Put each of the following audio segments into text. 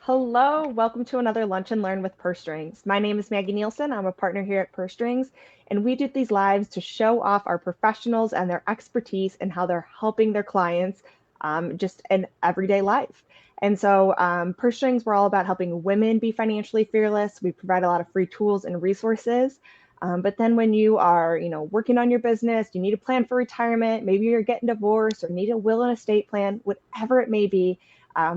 Hello, welcome to another Lunch and Learn with Purse Strings. My name is Maggie Nielsen. I'm a partner here at Purse Strings, and we do these lives to show off our professionals and their expertise and how they're helping their clients just in everyday life. Purse Strings, we're all about helping women be financially fearless. We provide a lot of free tools and resources. But then when you are, working on your business, you need a plan for retirement, maybe you're getting divorced or need a will and estate plan, whatever it may be,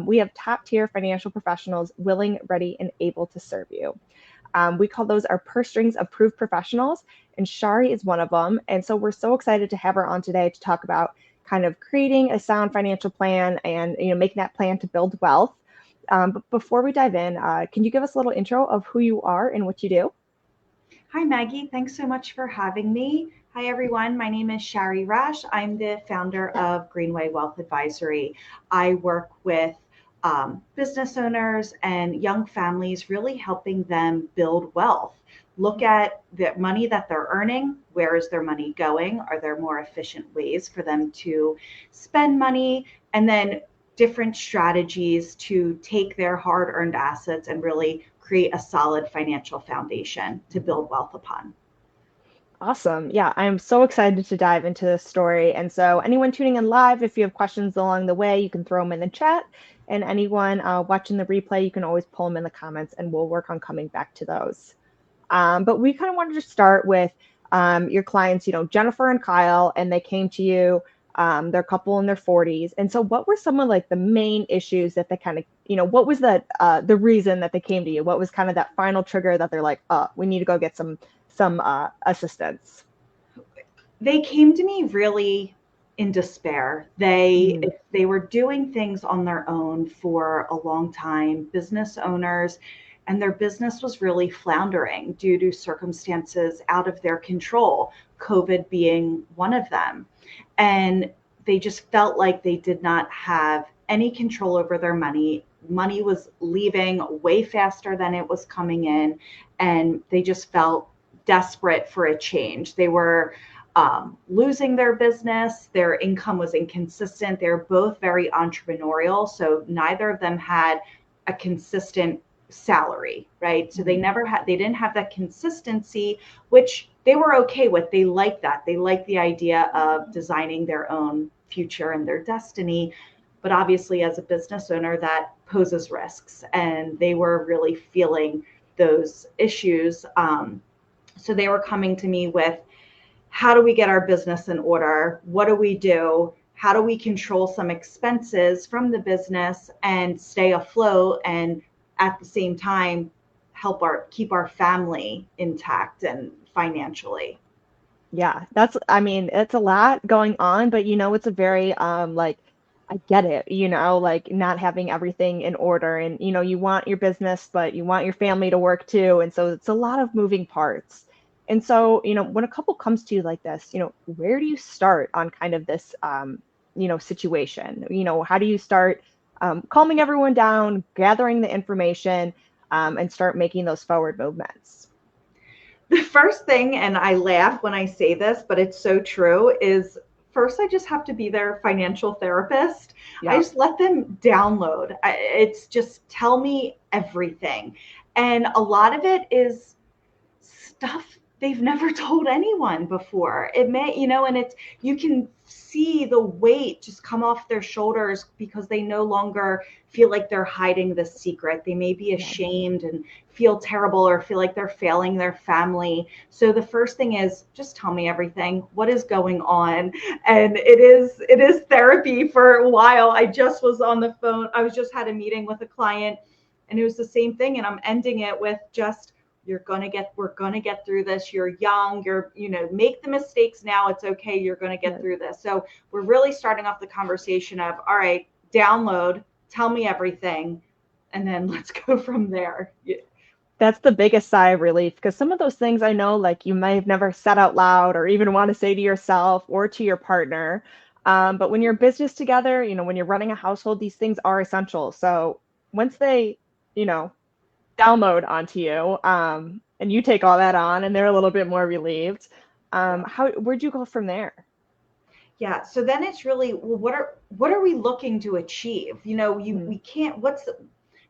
we have top tier financial professionals willing, ready, and able to serve you. We call those our purse strings approved professionals, and Shari is one of them. And so we're so excited to have her on today to talk about kind of creating a sound financial plan and making that plan to build wealth. But before we dive in, can you give us a little intro of who you are and what you do? Hi, Maggie. Thanks so much for having me. Hi, everyone. My name is Shari Rash. I'm the founder of Greenway Wealth Advisory. I work with business owners and young families, really helping them build wealth. Look at the money that they're earning. Where is their money going? Are there more efficient ways for them to spend money? And then different strategies to take their hard earned assets and really create a solid financial foundation to build wealth upon. Awesome. Yeah, I'm so excited to dive into this story. And so, anyone tuning in live, if you have questions along the way, you can throw them in the chat. And anyone watching the replay, you can always pull them in the comments and we'll work on coming back to those. But we kind of wanted to start with your clients, Jennifer and Kyle, and they came to you. They're a couple in their 40s. And so, what were some of like the main issues that they kind of, what was the reason that they came to you? What was kind of that final trigger that they're like, oh, we need to go get some assistance? They came to me really in despair. Mm, They were doing things on their own for a long time, business owners, and their business was really floundering due to circumstances out of their control, COVID being one of them. And they just felt like they did not have any control over their money. Money was leaving way faster than it was coming in, and they just felt desperate for a change. They were losing their business. Their income was inconsistent. They're both very entrepreneurial. So neither of them had a consistent salary, right? So mm, they didn't have that consistency, which they were okay with. They liked that. They liked the idea of designing their own future and their destiny. But obviously, as a business owner, that poses risks. And they were really feeling those issues. So they were coming to me with, how do we get our business in order? What do we do? How do we control some expenses from the business and stay afloat, and at the same time help our keep our family intact and financially? yeah, I mean, it's a lot going on, but it's a very like I get it, like not having everything in order and you want your business, but you want your family to work too. And so it's a lot of moving parts. And so, when a couple comes to you like this, where do you start on kind of this situation? How do you start calming everyone down, gathering the information, and start making those forward movements? The first thing, and I laugh when I say this, but it's so true, is first I just have to be their financial therapist. I Yeah. just let them download. It's just tell me everything. And a lot of it is stuff they've never told anyone before. It may, and it's, you can see the weight just come off their shoulders because they no longer feel like they're hiding the secret. They may be Yeah. ashamed and feel terrible or feel like they're failing their family. So the first thing is just tell me everything. What is going on? And it is therapy for a while. I just was on the phone. I was just had a meeting with a client, and it was the same thing, and I'm ending it with just, we're going to get through this. You're young, make the mistakes now. It's okay. You're going to get Yeah. through this. So we're really starting off the conversation of, all right, download, tell me everything, and then let's go from there. That's the biggest sigh of relief because some of those things I know, like you may have never said out loud or even want to say to yourself or to your partner. But when you're in business together, when you're running a household, these things are essential. So once they, you know, download onto you, and you take all that on and they're a little bit more relieved, Yeah. where'd you go from there? Yeah. So then it's really, well, what are we looking to achieve? Mm, We can't,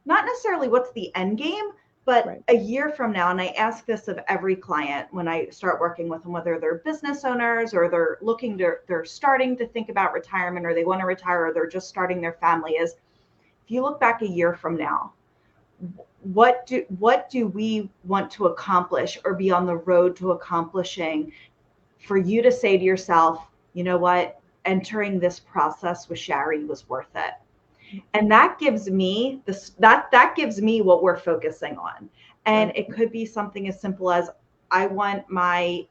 not necessarily what's the end game, but Right. a year from now, and I ask this of every client when I start working with them, whether they're business owners or they're starting to think about retirement, or they want to retire, or they're just starting their family, is if you look back a year from now, what do we want to accomplish or be on the road to accomplishing for you to say to yourself, you know what, entering this process with Shari was worth it. And that gives me that gives me what we're focusing on. And Right. it could be something as simple as, I want my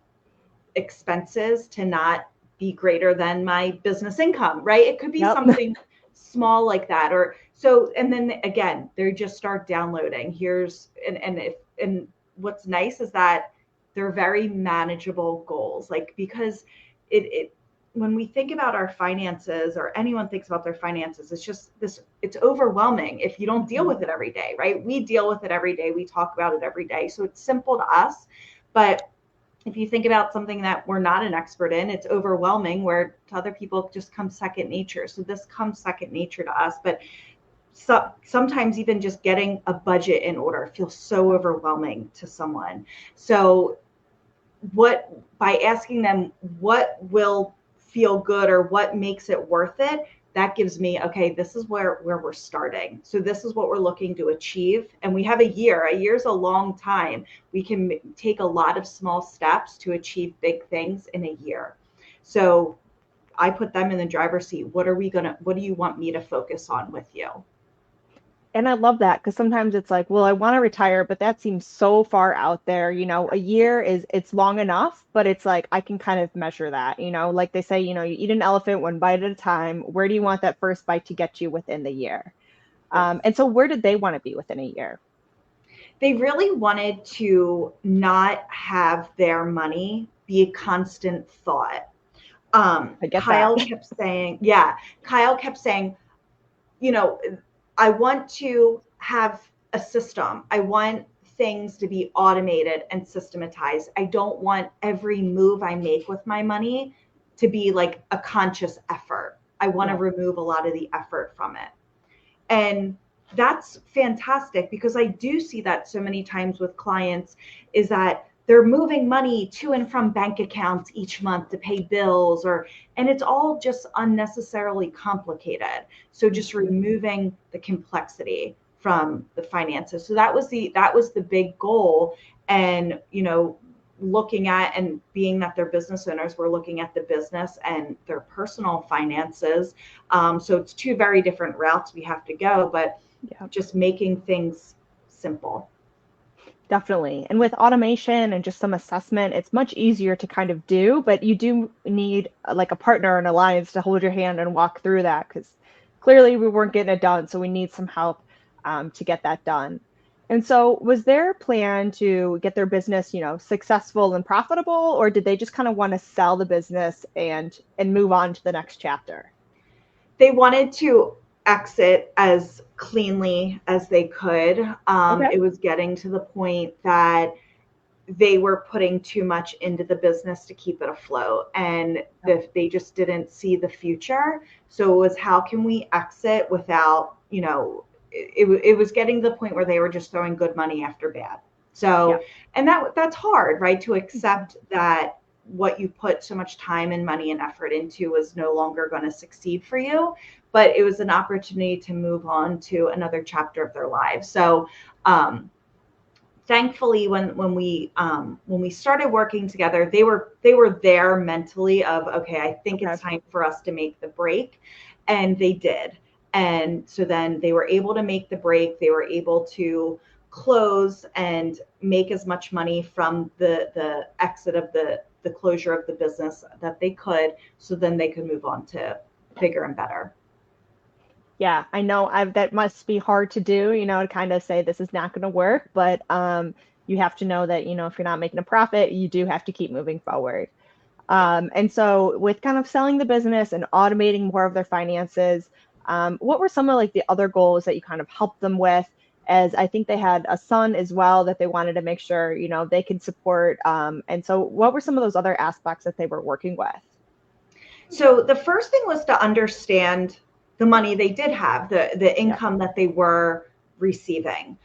expenses to not be greater than my business income, right? It could be Yep. something small like that. Or so, and then again, they just start downloading. And what's nice is that they're very manageable goals. Like, because it when we think about our finances, or anyone thinks about their finances, it's just this, it's overwhelming if you don't deal Mhm. with it every day, right? We deal with it every day. We talk about it every day. So it's simple to us. But if you think about something that we're not an expert in, it's overwhelming, where to other people it just comes second nature. So this comes second nature to us. But sometimes even just getting a budget in order feels so overwhelming to someone. So what, by asking them what will feel good or what makes it worth it, that gives me, okay, this is where we're starting. So this is what we're looking to achieve. And we have a year's a long time. We can take a lot of small steps to achieve big things in a year. So I put them in the driver's seat. What do you want me to focus on with you? And I love that because sometimes it's like, well, I want to retire, but that seems so far out there. A year it's long enough, but it's like I can kind of measure that, like they say, you eat an elephant one bite at a time. Where do you want that first bite to get you within the year? Yes. And so where did they want to be within a year? They really wanted to not have their money be a constant thought. I get that. Kyle kept saying, yeah, Kyle kept saying, you know, I want to have a system. I want things to be automated and systematized. I don't want every move I make with my money to be like a conscious effort. I want to Yeah. remove a lot of the effort from it. And that's fantastic, because I do see that so many times with clients, is that they're moving money to and from bank accounts each month to pay bills, and it's all just unnecessarily complicated. So just Mhm. removing the complexity from the finances. So that was the big goal. And looking at, and being that they're business owners, we're looking at the business and their personal finances. So it's two very different routes we have to go, but Yeah. just making things simple. Definitely. And with automation and just some assessment, it's much easier to kind of do, but you do need like a partner and alliance to hold your hand and walk through that because clearly we weren't getting it done. So we need some help to get that done. And so was their plan to get their business, successful and profitable, or did they just kind of want to sell the business and move on to the next chapter? They wanted to exit as cleanly as they could. Okay. It was getting to the point that they were putting too much into the business to keep it afloat, and they just didn't see the future. So it was, how can we exit without, it was getting to the point where they were just throwing good money after bad. Yeah. So, and that's hard, right? To accept that what you put so much time and money and effort into is no longer going to succeed for you. But it was an opportunity to move on to another chapter of their lives. So thankfully, when we started working together, they were there mentally of, okay, I think Okay. it's time for us to make the break. And they did. And so then they were able to make the break. They were able to close and make as much money from the exit of the closure of the business that they could, so then they could move on to bigger and better. Yeah, I know that must be hard to do, to kind of say this is not going to work, but you have to know that, if you're not making a profit, you do have to keep moving forward. And so with kind of selling the business and automating more of their finances, what were some of like the other goals that you kind of helped them with? As I think they had a son as well that they wanted to make sure, they could support. And so what were some of those other aspects that they were working with? So the first thing was to understand the money they did have, the Yep. income that they were receiving.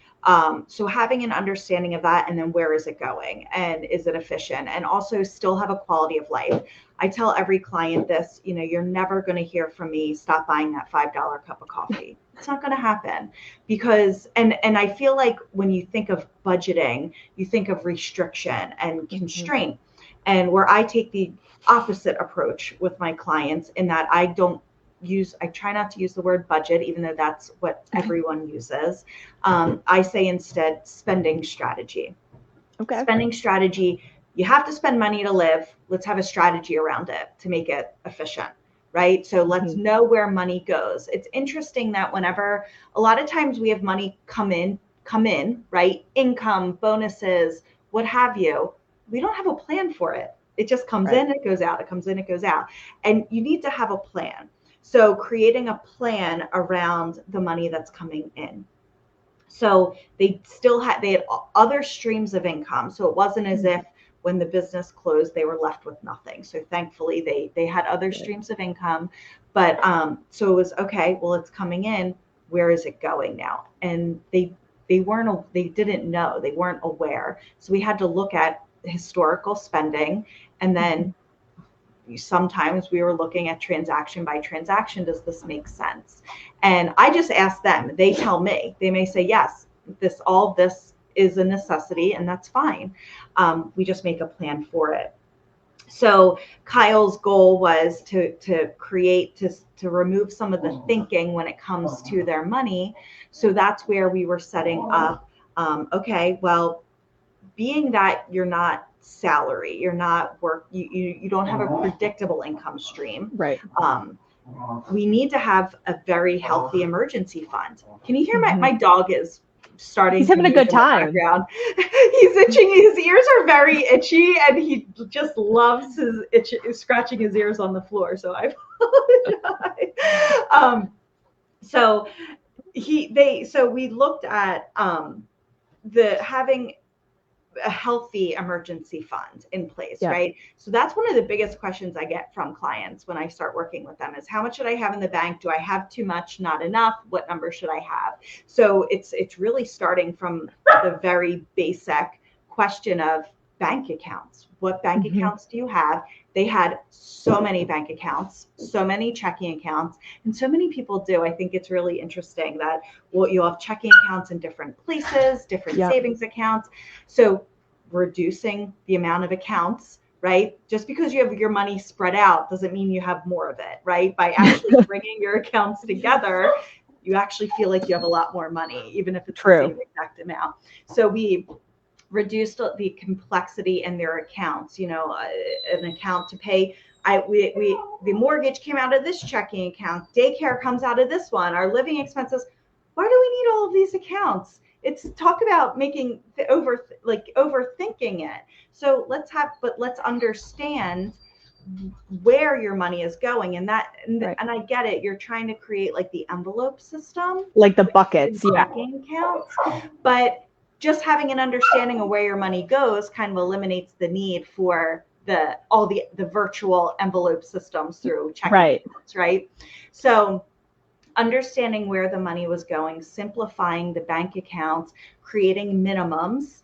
So having an understanding of that, and then where is it going, and is it efficient, and also still have a quality of life. I tell every client this, you're never going to hear from me, stop buying that $5 cup of coffee. It's not going to happen, because, and I feel like when you think of budgeting, you think of restriction and constraint. And where I take the opposite approach with my clients, in that I try not to use the word budget, even though that's what everyone uses. I say instead spending strategy. Okay. Spending strategy. You have to spend money to live. Let's have a strategy around it to make it efficient, right? So let's know where money goes. It's interesting that whenever, a lot of times we have money come in, right? Income, bonuses, what have you. We don't have a plan for it. It just comes in, it goes out. It comes in, it goes out. And you need to have a plan. So creating a plan around the money that's coming in. So they had other streams of income. So it wasn't as if when the business closed, they were left with nothing. So thankfully they had other streams of income, but so it was, okay, well, it's coming in. Where is it going now? And they didn't know, they weren't aware. So we had to look at historical spending, and then sometimes we were looking at transaction by transaction. Does this make sense? And I just ask them. They tell me. They may say, yes, all this is a necessity, and that's fine. We just make a plan for it. So Kyle's goal was to remove some of the thinking when it comes to their money. So that's where we were setting up. Okay, well, being that you're not salary, you're not work, you don't have a predictable income stream, right? We need to have a very healthy emergency fund. Can you hear my dog is starting? He's having a good time. He's itching. His ears are very itchy, and he just loves scratching his ears on the floor. So I apologize. So we looked at having a healthy emergency fund in place, right? So that's one of the biggest questions I get from clients when I start working with them is, how much should I have in the bank? Do I have too much, not enough? What number should I have? So it's really starting from the very basic question of bank accounts. What bank accounts do you have? They had so many bank accounts, so many checking accounts, and so many people do. I think it's really interesting that you'll have checking accounts in different places, different savings accounts. So reducing the amount of accounts, right? Just because you have your money spread out doesn't mean you have more of it, right? By actually bringing your accounts together, you actually feel like you have a lot more money, even if it's the same exact amount. So we reduced the complexity in their accounts. An account to pay. The mortgage came out of this checking account. Daycare comes out of this one. Our living expenses. Why do we need all of these accounts? It's talk about making overthinking it. So let's understand where your money is going, and I get it. You're trying to create like the envelope system, like the buckets, checking accounts, but just having an understanding of where your money goes kind of eliminates the need for all the virtual envelope systems through checking accounts, right? So understanding where the money was going, simplifying the bank accounts, creating minimums.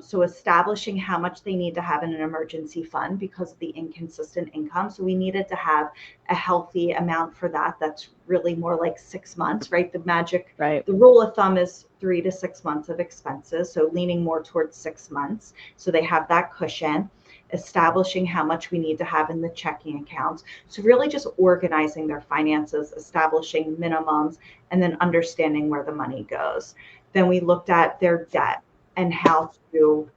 So establishing how much they need to have in an emergency fund because of the inconsistent income. So we needed to have a healthy amount for that. That's really more like 6 months, right? The rule of thumb is 3 to 6 months of expenses. So leaning more towards 6 months. So they have that cushion. Establishing how much we need to have in the checking accounts. So really just organizing their finances, establishing minimums, and then understanding where the money goes. Then we looked at their debt and how to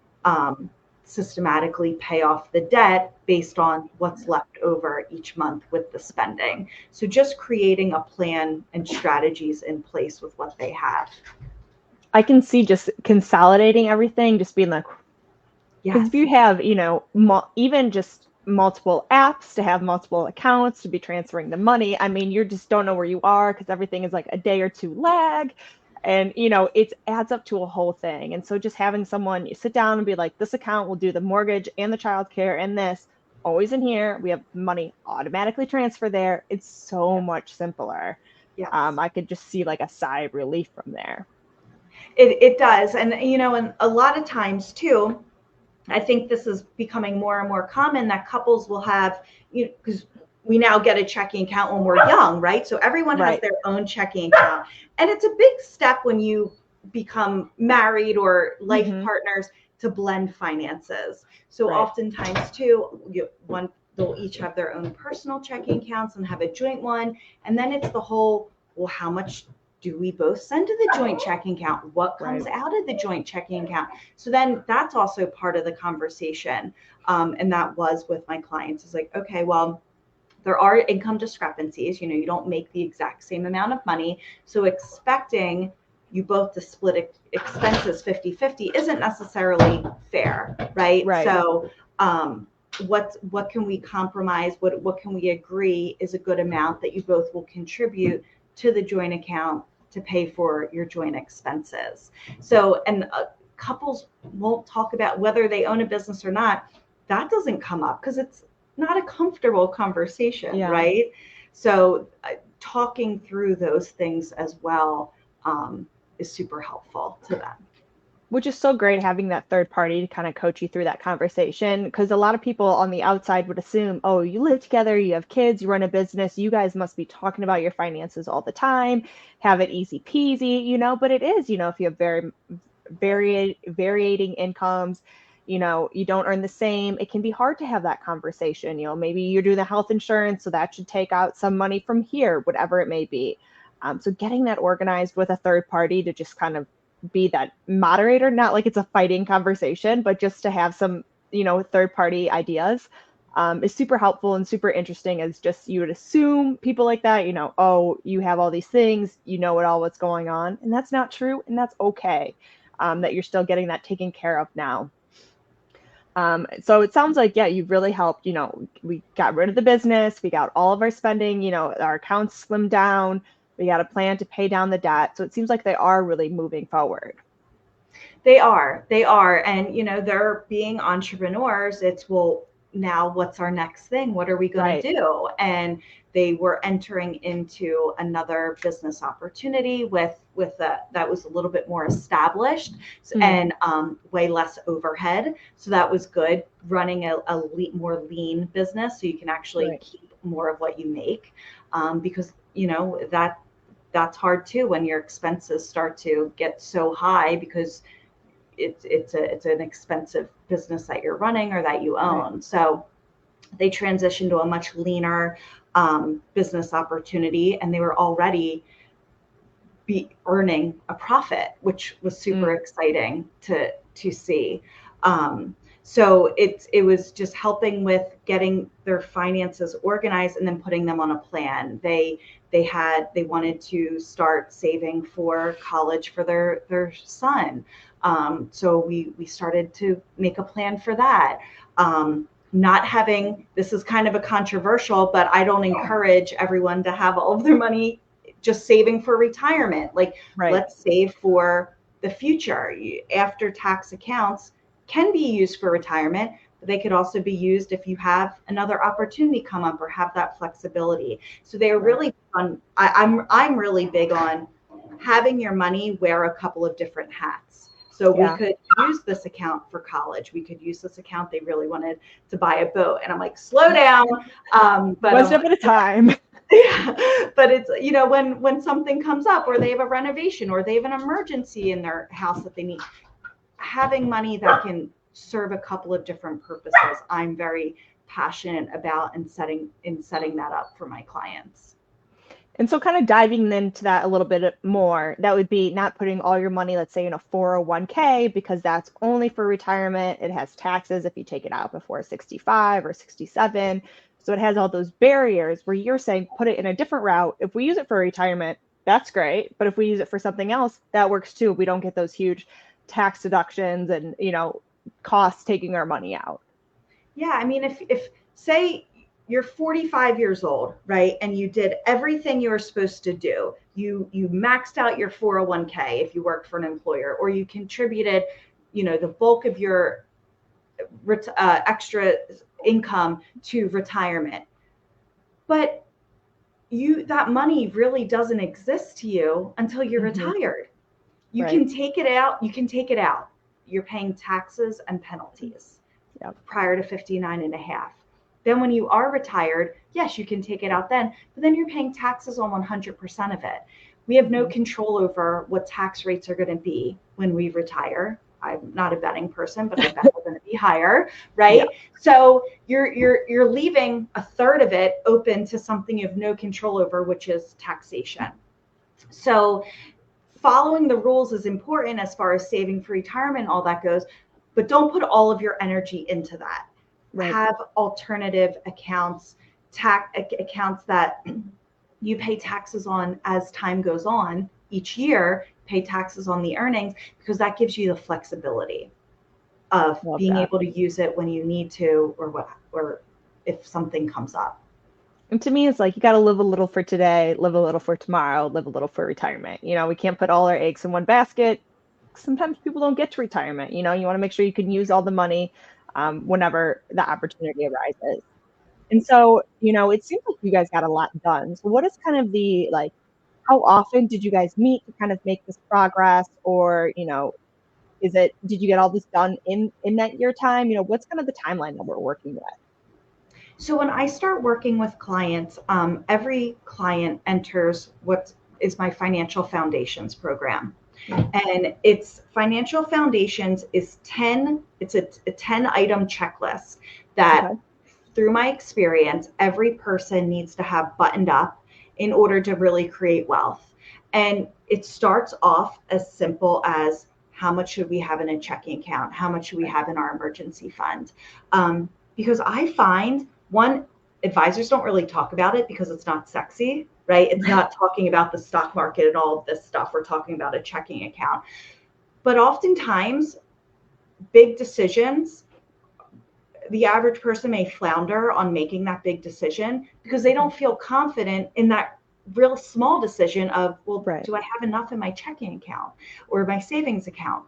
systematically pay off the debt based on what's left over each month with the spending. So just creating a plan and strategies in place with what they have. I can see just consolidating everything, just being like, because if you have, even just multiple apps to have multiple accounts to be transferring the money, I mean, you just don't know where you are because everything is like a day or two lag. And, it adds up to a whole thing. And so just having someone sit down and be like, this account will do the mortgage and the childcare and this always in here. We have money automatically transfer there. It's so much simpler. Yes. I could just see like a sigh of relief from there. It does. And, and a lot of times too, I think this is becoming more and more common that couples will have, because we now get a checking account when we're young, right? So everyone has Right. their own checking account. And it's a big step when you become married or life Hmm. partners to blend finances. So Right. oftentimes too, they'll each have their own personal checking accounts and have a joint one. And then it's the whole, well, how much do we both send to the joint checking account? What Right. comes out of the joint checking account? So then that's also part of the conversation. And that was with my clients is like, okay, well, there are income discrepancies. You don't make the exact same amount of money. So expecting you both to split expenses 50-50 isn't necessarily fair, right? Right. So what can we compromise? What can we agree is a good amount that you both will contribute to the joint account to pay for your joint expenses. So, and couples won't talk about whether they own a business or not. That doesn't come up because it's not a comfortable conversation, Yeah. right? So, talking through those things as well is super helpful to them. Which is so great having that third party to kind of coach you through that conversation. Because a lot of people on the outside would assume, oh, you live together, you have kids, you run a business, you guys must be talking about your finances all the time, have it easy peasy, but it is, if you have varying incomes, you don't earn the same, it can be hard to have that conversation. Maybe you're doing the health insurance, so that should take out some money from here, whatever it may be. So getting that organized with a third party to just kind of be that moderator, not like it's a fighting conversation, but just to have some, third party ideas, is super helpful and super interesting. As just you would assume people like that, oh, you have all these things, what's going on. And that's not true. And that's okay, that you're still getting that taken care of now. So it sounds like, yeah, you've really helped. We got rid of the business, we got all of our spending, our accounts slimmed down, we got a plan to pay down the debt. So it seems like they are really moving forward. They are. And, they're being entrepreneurs. It's, well, now what's our next thing? What are we going Right. to do? And they were entering into another business opportunity that was a little bit more established Mm, and way less overhead. So that was good. Running a more lean business, so you can actually right. keep more of what you make, because that's hard too when your expenses start to get so high because it's an expensive business that you're running or that you Right. own. So they transitioned to a much leaner business opportunity, and they were already be earning a profit, which was super Mm, exciting to see. So it was just helping with getting their finances organized and then putting them on a plan. They wanted to start saving for college for their son. So we started to make a plan for that. Not having, this is kind of a controversial, but I don't encourage everyone to have all of their money just saving for retirement. Like, right. let's save for the future. After tax accounts can be used for retirement, but they could also be used if you have another opportunity come up or have that flexibility. So they're Right. really fun. I'm really big on having your money wear a couple of different hats. So we Yeah. could use this account for college. We could use this account. They really wanted to buy a boat, and I'm like, slow down. But One step at a time. yeah, but it's, when something comes up or they have a renovation or they have an emergency in their house that they need, having money that can serve a couple of different purposes, I'm very passionate about, and setting that up for my clients. And so, kind of diving into that a little bit more, that would be not putting all your money, let's say, in a 401k, because that's only for retirement. It has taxes if you take it out before 65 or 67. So, it has all those barriers where you're saying put it in a different route. If we use it for retirement, that's great. But if we use it for something else, that works too. We don't get those huge tax deductions and, costs taking our money out. Yeah, I mean, if say you're 45 years old, right, and you did everything you were supposed to do, you maxed out your 401k if you worked for an employer, or you contributed, the bulk of your extra income to retirement, but that money really doesn't exist to you until you're Hmm. retired. You Right. can take it out. You can take it out. You're paying taxes and penalties Yep. prior to 59 and a half. Then when you are retired, yes, you can take it out then, but then you're paying taxes on 100% of it. We have no Mhm. control over what tax rates are going to be when we retire. I'm not a betting person, but I bet they're going to be higher, Yeah. right? So you're leaving a third of it open to something you have no control over, which is taxation. So following the rules is important as far as saving for retirement, all that goes, but don't put all of your energy into that. Right. Have alternative accounts, tax accounts that you pay taxes on as time goes on each year, pay taxes on the earnings, because that gives you the flexibility of Love being that. able to use it when you need to, or if something comes up. And to me, it's like you got to live a little for today, live a little for tomorrow, live a little for retirement. We can't put all our eggs in one basket. Sometimes people don't get to retirement. You want to make sure you can use all the money whenever the opportunity arises. And so, it seems like you guys got a lot done. So, what is kind of the like, how often did you guys meet to kind of make this progress? Or, did you get all this done in that year time? What's kind of the timeline that we're working with? So when I start working with clients, every client enters what is my financial foundations program. Mm. And it's financial foundations is 10, it's a 10 item checklist that Okay. through my experience, every person needs to have buttoned up in order to really create wealth. And it starts off as simple as how much should we have in a checking account? How much should we Right. have in our emergency fund? Because I find one, advisors don't really talk about it because it's not sexy, right? It's not talking about the stock market and all of this stuff. We're talking about a checking account. But oftentimes, big decisions, the average person may flounder on making that big decision because they don't feel confident in that real small decision of, well, Right. do I have enough in my checking account or my savings account?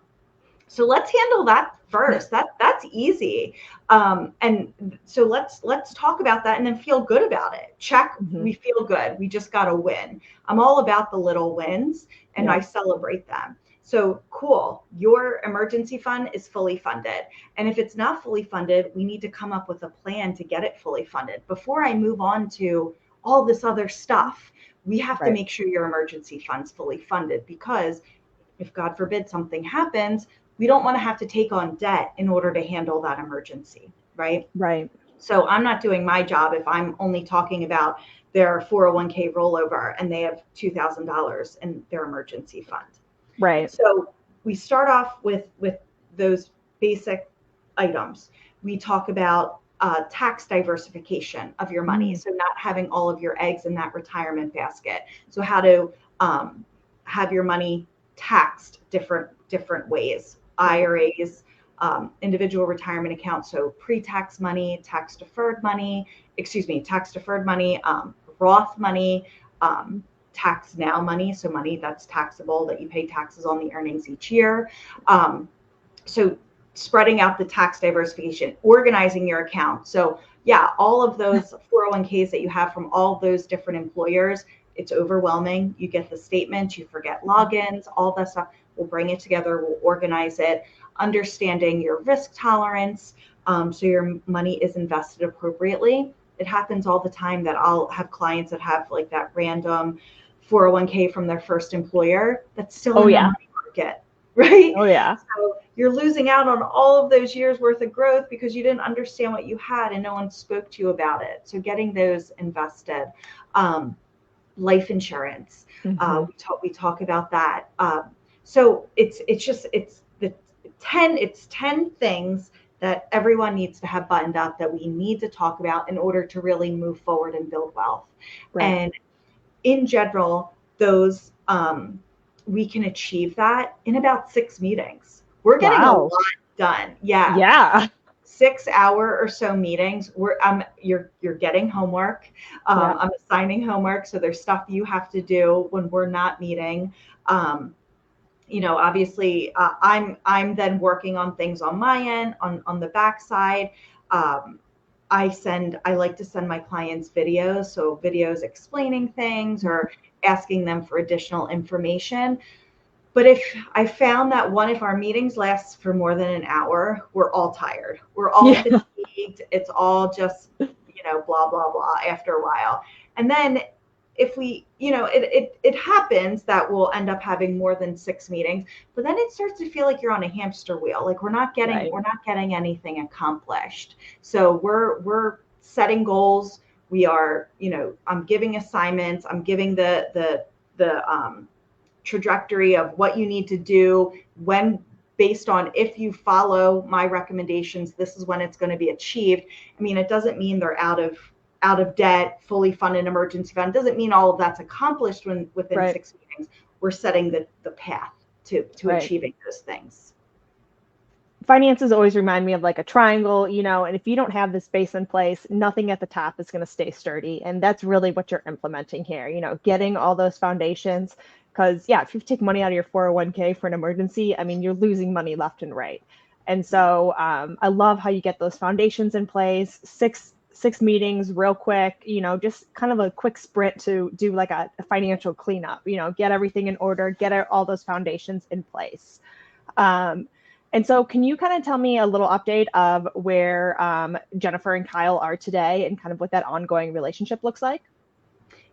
So let's handle that first. That's easy. And so let's talk about that and then feel good about it. Check, Hmm. we feel good. We just got a win. I'm all about the little wins and I Yep. celebrate them. So cool. Your emergency fund is fully funded. And if it's not fully funded, we need to come up with a plan to get it fully funded. Before I move on to all this other stuff, we have to Right. make sure your emergency fund's fully funded, because if God forbid something happens, we don't want to have to take on debt in order to handle that emergency, right? Right. So I'm not doing my job if I'm only talking about their 401k rollover and they have $2,000 in their emergency fund. Right. So we start off with those basic items. We talk about tax diversification of your money, Mm. so not having all of your eggs in that retirement basket. So how to have your money taxed different ways. Right. IRAs, individual retirement accounts, so pre-tax money, tax deferred money, Roth money, um, tax now money, so money that's taxable that you pay taxes on the earnings each year. So spreading out the tax diversification, organizing your account. So yeah, all of those 401ks that you have from all those different employers, it's overwhelming. You get the statements, you forget logins, all that stuff. We'll bring it together, we'll organize it, understanding your risk tolerance, so your money is invested appropriately. It happens all the time that I'll have clients that have like that random 401k from their first employer that's still Oh in the yeah. money market, right? Oh yeah. So you're losing out on all of those years worth of growth because you didn't understand what you had and no one spoke to you about it. So getting those invested. Life insurance. Hmm. We talk about that. So it's the 10 things that everyone needs to have buttoned up that we need to talk about in order to really move forward and build wealth. Right. And in general, those we can achieve that in about 6 meetings. We're getting a Wow. lot done. Yeah, Yeah. 6 hour or so meetings. You're getting homework. Yeah. I'm assigning homework, so there's stuff you have to do when we're not meeting. Um, Obviously, I'm then working on things on my end, on the backside. Um, I like to send my clients videos, so videos explaining things or asking them for additional information. But if I found that one, if our meetings last for more than an hour, we're all tired. We're all Yeah, fatigued. It's all just, blah, blah, blah after a while. And then if we, it happens that we'll end up having more than 6 meetings, but then it starts to feel like you're on a hamster wheel. Like right, we're not getting anything accomplished. So we're setting goals. We are, I'm giving assignments. I'm giving the trajectory of what you need to do when, based on if you follow my recommendations, this is when it's going to be achieved. I mean, it doesn't mean they're out of debt, fully funded emergency fund. It doesn't mean all of that's accomplished within right, 6 meetings. We're setting the path to right. achieving those things. Finances always remind me of like a triangle, and if you don't have this base in place, nothing at the top is going to stay sturdy. And that's really what you're implementing here, getting all those foundations. Because, yeah, if you take money out of your 401k for an emergency, I mean, you're losing money left and right. And so I love how you get those foundations in place, six meetings real quick, just kind of a quick sprint to do like a financial cleanup, get everything in order, get all those foundations in place. Um, and so, can you kind of tell me a little update of where Jennifer and Kyle are today and kind of what that ongoing relationship looks like?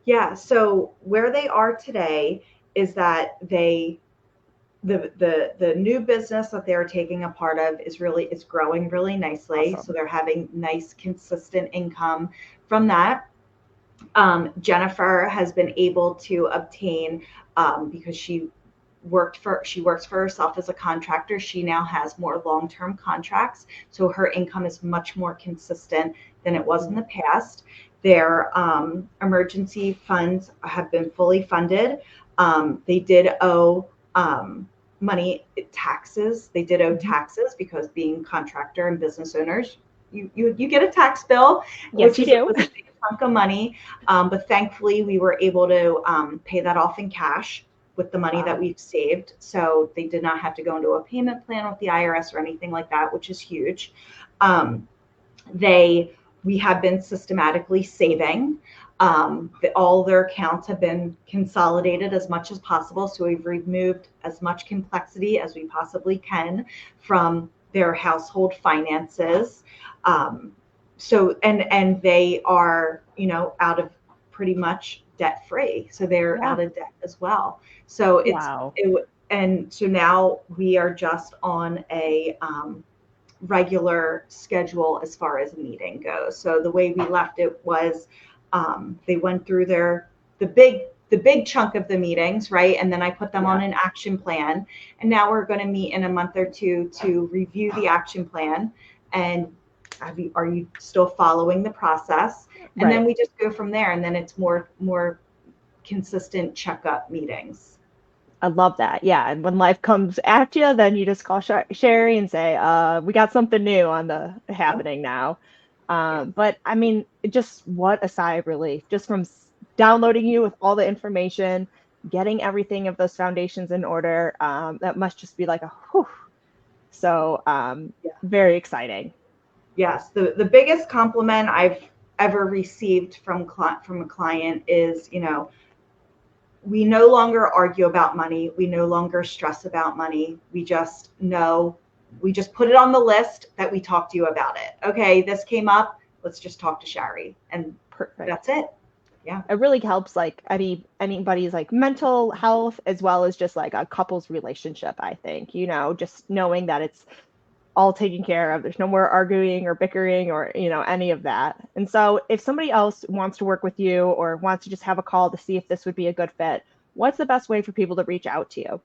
Yeah. So where they are today is that the new business that they're taking a part of is growing really nicely. So Awesome. they're having nice, consistent income from that. Jennifer has been able to obtain, because she works for herself as a contractor. She now has more long-term contracts, so her income is much more consistent than it was in Mm. the past. Their emergency funds have been fully funded. They did owe money taxes. They did owe Mhm. taxes because being contractor and business owners, you get a tax bill, Yes, you do. was a big chunk of money. But thankfully, we were able to pay that off in cash with the money that Wow. we've saved. So they did not have to go into a payment plan with the IRS or anything like that, which is huge. Um, they We have been systematically saving. All their accounts have been consolidated as much as possible. So we've removed as much complexity as we possibly can from their household finances. Um, and they are, out of pretty much debt free. So they're Yeah. out of debt as well. So Wow. and so now we are just on a regular schedule as far as a meeting goes. So the way we left it was, they went through the big chunk of the meetings, right? And then I put them Yeah. on an action plan. And now we're going to meet in a month or two to review the action plan. And are you still following the process? And then Right. we just go from there. And then it's more consistent checkup meetings. I love that. Yeah. And when life comes at you, then you just call Sherry and say, we got something new on the Yep. happening now. Yeah. But I mean, just what a sigh of relief just from downloading you with all the information, getting everything of those foundations in order. That must just be like a whew. So, Yeah. very exciting. Yes, the biggest compliment I've ever received from a client is, we no longer argue about money. We no longer stress about money. We just put it on the list that we talk to you about it. Okay, this came up. Let's just talk to Shari, and Perfect. that's it. Yeah. It really helps like anybody's like mental health as well as just like a couple's relationship, I think, just knowing that it's all taken care of. There's no more arguing or bickering or, any of that. And so if somebody else wants to work with you or wants to just have a call to see if this would be a good fit, what's the best way for people to reach out to you?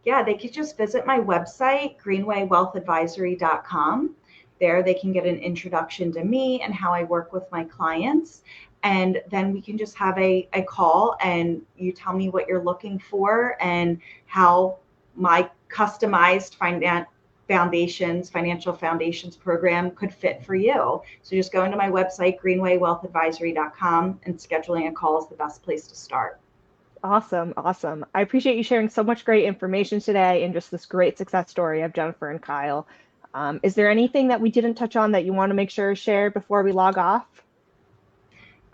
Yeah, they could just visit my website, greenwaywealthadvisory.com. There they can get an introduction to me and how I work with my clients. And then we can just have a call and you tell me what you're looking for and how my customized financial foundations program could fit for you. So just go into my website, greenwaywealthadvisory.com, and scheduling a call is the best place to start. Awesome. Awesome. I appreciate you sharing so much great information today and just this great success story of Jennifer and Kyle. Is there anything that we didn't touch on that you want to make sure is shared before we log off?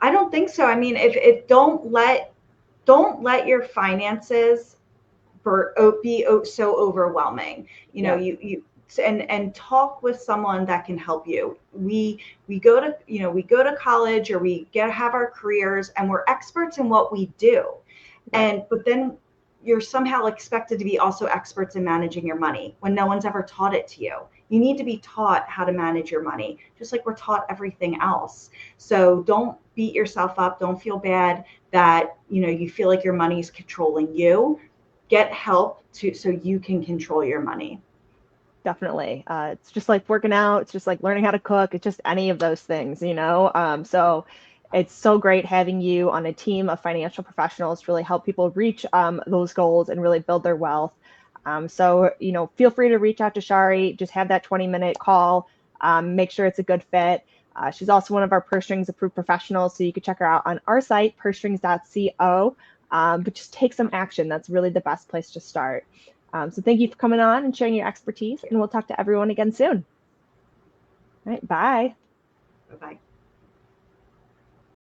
I don't think so. I mean, if don't let your finances so overwhelming. Yeah. You and talk with someone that can help you. We go to we go to college, or we get have our careers, and we're experts in what we do. Right. But then you're somehow expected to be also experts in managing your money when no one's ever taught it to you. You need to be taught how to manage your money, just like we're taught everything else. So don't beat yourself up. Don't feel bad that you feel like your money is controlling you. Get help so you can control your money. Definitely. It's just like working out. It's just like learning how to cook. It's just any of those things, you know? So it's so great having you on a team of financial professionals to really help people reach those goals and really build their wealth. So feel free to reach out to Shari. Just have that 20-minute call. Make sure it's a good fit. She's also one of our Purse Strings approved professionals. So you can check her out on our site, pursestrings.co. But just take some action. That's really the best place to start. So thank you for coming on and sharing your expertise, and we'll talk to everyone again soon. All right, bye. Bye bye.